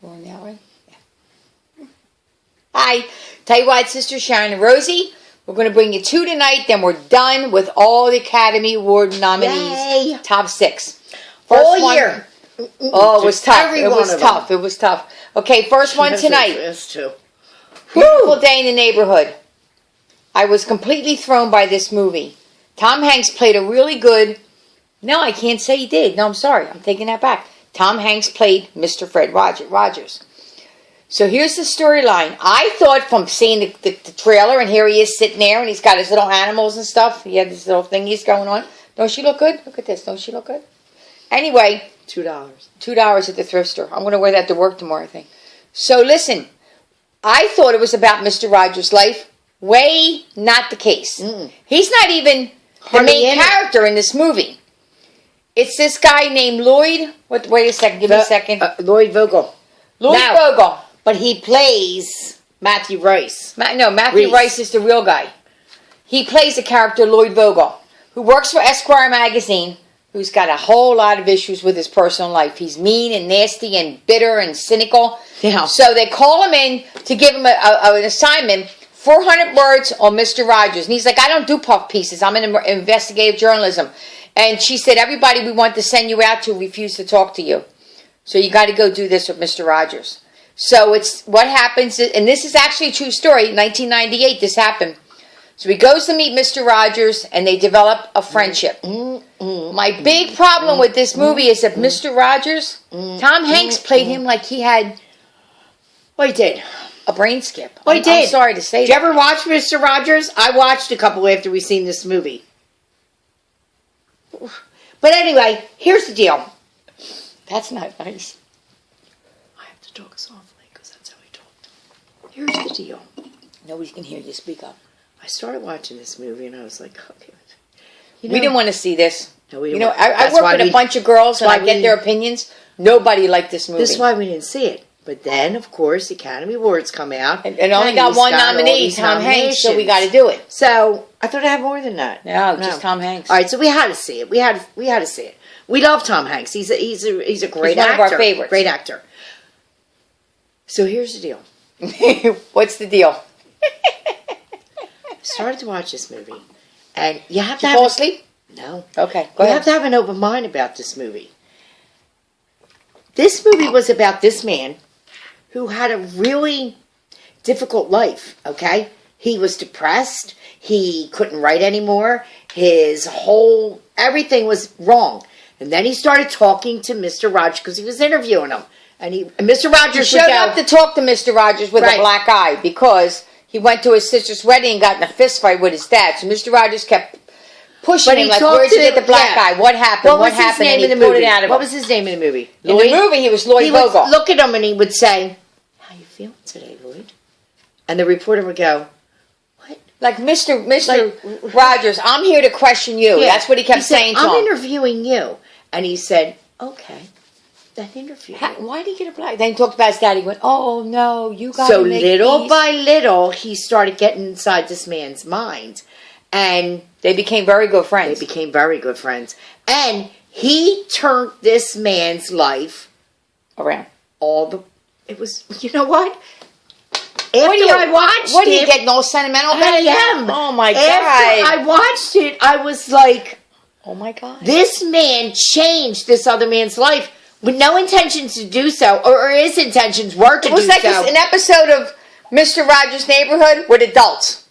We're on that way? Yeah. Hi. Tell you what, Sister Sharon and Rosie, we're going to bring you 2 tonight, then we're done with all the Academy Award nominees. Yay. Top 6. All year. Oh, it was tough. It was tough. It was tough. Okay, first one tonight. Beautiful Day in the Neighborhood. I was completely thrown by this movie. Tom Hanks played a really good... No, I can't say he did. No, I'm sorry. I'm taking that back. Tom Hanks played Mr. Fred Rogers. So here's the storyline. I thought from seeing the trailer, and here he is sitting there, and he's got his little animals and stuff. He had this little thingies going on. Don't she look good? Look at this. Don't she look good? Anyway... $2. $2 at the thrift store. I'm going to wear that to work tomorrow, I think. So listen, I thought it was about Mr. Rogers' life. Way not the case. He's not even the main character in this movie. It's this guy named Lloyd. Wait a second. Give me a second. Lloyd Vogel. Vogel. But he plays Matthew Rice. Matthew Rice is the real guy. He plays the character Lloyd Vogel, who works for Esquire magazine, who's got a whole lot of issues with his personal life. He's mean and nasty and bitter and cynical. Yeah. So they call him in to give him an assignment, 400 words on Mr. Rogers. And he's like, I don't do puff pieces. I'm in investigative journalism. And she said, everybody we want to send you out to refuse to talk to you. So you got to go do this with Mr. Rogers. So it's what happens, and this is actually a true story. 1998, this happened. So he goes to meet Mr. Rogers, and they develop a friendship. My big problem with this movie is that Mr. Rogers, Tom Hanks played him like he had... Well, he did. A brain skip. Well, he did. I'm sorry to say that. Did you ever watch Mr. Rogers? I watched a couple after we seen this movie. But anyway, here's the deal. That's not nice. I have to talk softly because that's how he talked. Here's the deal. Nobody can hear you. Speak up. I started watching this movie and I was like, okay. We didn't want to see this. No, we didn't. I work with a bunch of girls and I get their opinions. Nobody liked this movie. This is why we didn't see it. But then, of course, the Academy Awards come out. And only got one nominee, Tom Hanks, so we got to do it. So, I thought I had more than that. No, just Tom Hanks. All right, so we had to see it. We had to see it. We love Tom Hanks. He's a great actor. He's one of our favorites. Great actor. So here's the deal. What's the deal? I started to watch this movie, and you have to fall asleep? No. Okay, go ahead. You have to have an open mind about this movie. This movie was about this man who had a really difficult life, okay? He was depressed. He couldn't write anymore. Everything was wrong. And then he started talking to Mr. Rogers because he was interviewing him. And Mr. Rogers showed up to talk to Mr. Rogers with a black eye because he went to his sister's wedding and got in a fist fight with his dad. So Mr. Rogers kept pushing him like, where'd you get the black eye? What happened? What happened? And he pulled it out of him. What was his name in the movie? In the movie, he was Lloyd Vogel. He would look at him and he would say, how you feeling today, Lloyd? And the reporter would go, what? Like, Mr. Rogers, I'm here to question you. Yeah. That's what he kept saying to him. I'm interviewing you. And he said, okay. That interview. Why did he get a black? Then he talked about his dad. He went, "Oh no, you got." So little by little, he started getting inside this man's mind, and they became very good friends. And he turned this man's life around. It was. You know what? I watched what are you getting all sentimental about? I am. Oh my God! After I watched it, I was like, "Oh my God!" This man changed this other man's life. With no intentions to do so, or his intentions were to do so. It was like an episode of Mr. Rogers' Neighborhood with adults.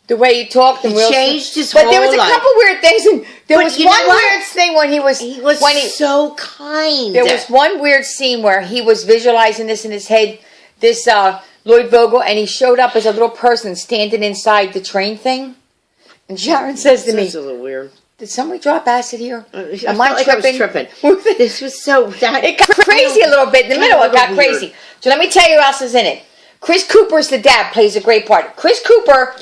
The way he talked and changed his whole life. But there was a couple weird things. And there was one weird thing when he was so kind. There was one weird scene where he was visualizing this in his head, this Lloyd Vogel, and he showed up as a little person standing inside the train thing. And Sharon says to me, "This is a little weird. Did somebody drop acid here? Am I tripping? This was so... It got crazy a little bit. In the middle, it got crazy. So let me tell you who else is in it. Chris Cooper's the dad, plays a great part. Chris Cooper,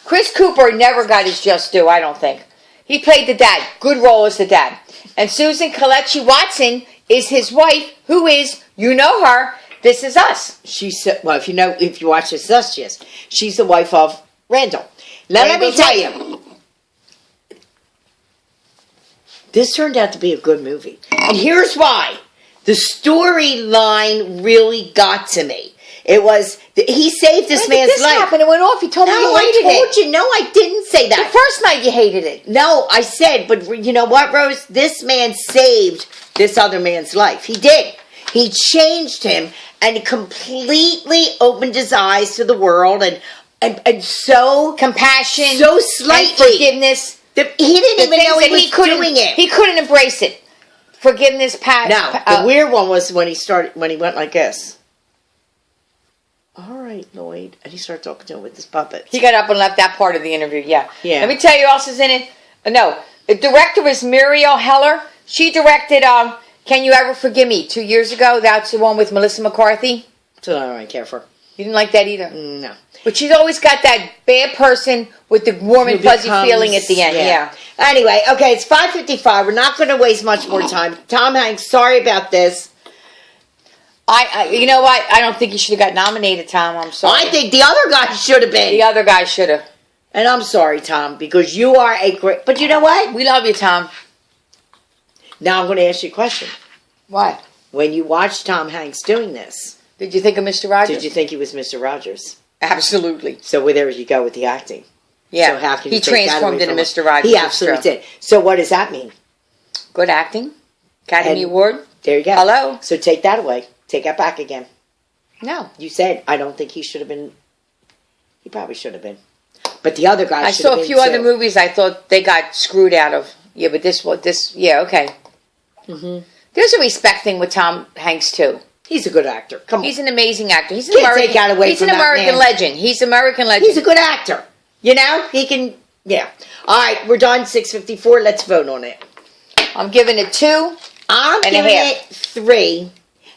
Chris Cooper never got his just due, I don't think. He played the dad. Good role as the dad. And Susan Kelechi Watson is his wife, who is, you know her, This Is Us. If you watch This Is Us, yes. She's the wife of Randall. Now, let me tell you. This turned out to be a good movie. And here's why. The storyline really got to me. It was, he saved this man's this life. happened, it went off. You told me you hated it. No, I didn't say that. The first night you hated it. No, I said, but you know what, Rose? This man saved this other man's life. He did. He changed him and completely opened his eyes to the world and so compassion, so slightly and forgiveness. He didn't even know he was doing it. He couldn't embrace it. Forgiveness, No, the weird one was when he went like this. All right, Lloyd. And he started talking to him with his puppets. He got up and left that part of the interview, yeah. Yeah. Let me tell you who else is in it. No, the director was Muriel Heller. She directed Can You Ever Forgive Me 2 years ago. That's the one with Melissa McCarthy. So I don't really care for her. You didn't like that either? No. But she's always got that bad person with the warm and fuzzy feeling at the end, yeah. Anyway, okay, it's 5:55. We're not going to waste much more time. Tom Hanks, sorry about this. You know what? I don't think you should have got nominated, Tom. I'm sorry. I think the other guy should have been. The other guy should have. And I'm sorry, Tom, because you are a great... But you know what? We love you, Tom. Now I'm going to ask you a question. What? When you watched Tom Hanks doing this... Did you think of Mr. Rogers? Did you think he was Mr. Rogers? Absolutely. So there you go with the acting. Yeah. So how can you he transformed into Mr. Rogers. He absolutely did. So what does that mean? Good acting. Academy Award. There you go. Hello. So take that away. Take that back again. No. You said, I don't think he should have been. He probably should have been. But the other guy should have been. I saw a few other movies I thought they got screwed out of. Yeah, but yeah, okay. Mm-hmm. There's a respect thing with Tom Hanks, too. He's a good actor. Come on. He's an amazing actor. He's an American legend. He's an American legend. He's a good actor. You know? He can, yeah. All right, we're done. 6:54. Let's vote on it. I'm giving it 2 I'm giving it 3.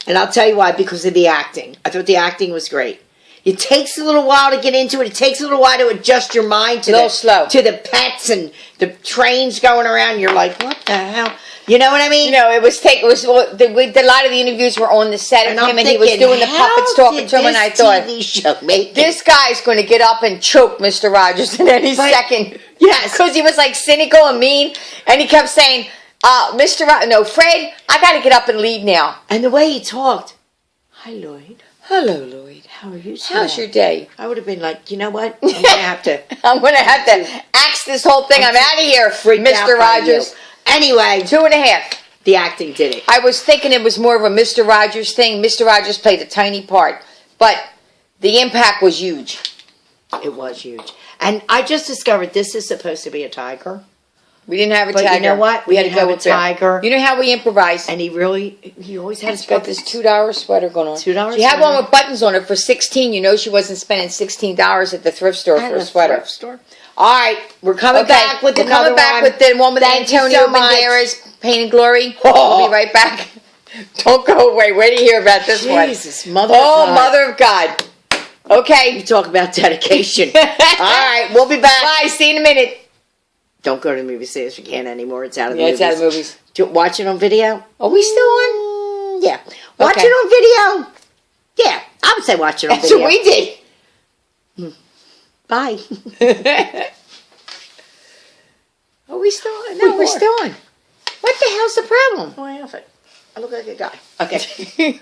And I'll tell you why, because of the acting. I thought the acting was great. It takes a little while to get into it. It takes a little while to adjust your mind to the pets and the trains going around. You're like, what the hell? You know what I mean? You know, a lot of the interviews were on the set of him, and he was doing the puppets talking to him, and I thought, this guy's going to get up and choke Mr. Rogers in any second. Yes. Because he was like cynical and mean, and he kept saying, Fred, I got to get up and leave now. And the way he talked, hi, Lloyd. Hello, Lloyd. How are you today? How's your day? I would have been like, you know what? I'm going to have to axe this whole thing. I'm out of here, Mr. Rogers. Anyway. 2.5. The acting did it. I was thinking it was more of a Mr. Rogers thing. Mr. Rogers played a tiny part. But the impact was huge. It was huge. And I just discovered this is supposed to be a tiger. We didn't have a tiger. But you know what? We had to go with a tiger. You know how we improvise? And he always had his got this $2 sweater going on. $2 She had one with buttons on it for $16. You know she wasn't spending $16 at the thrift store for a sweater. Thrift store. All right, we're coming back with another one. We're coming back with the one with Antonio Banderas, Pain and Glory. Oh. We'll be right back. Don't go away. Wait to hear about this one. Jesus, Mother of God. Mother of God. Okay. You talk about dedication. All right, we'll be back. Bye. See you in a minute. Don't go to the movie theaters if you can anymore. It's out of the movies. It's out of the movies. Watch it on video. Are we still on? Yeah. Watch it on video. Yeah, I would say watch it on video. That's what we did. Bye. Are we still on? No, we're still on. What the hell's the problem? Oh, I have it. I look like a guy. Okay.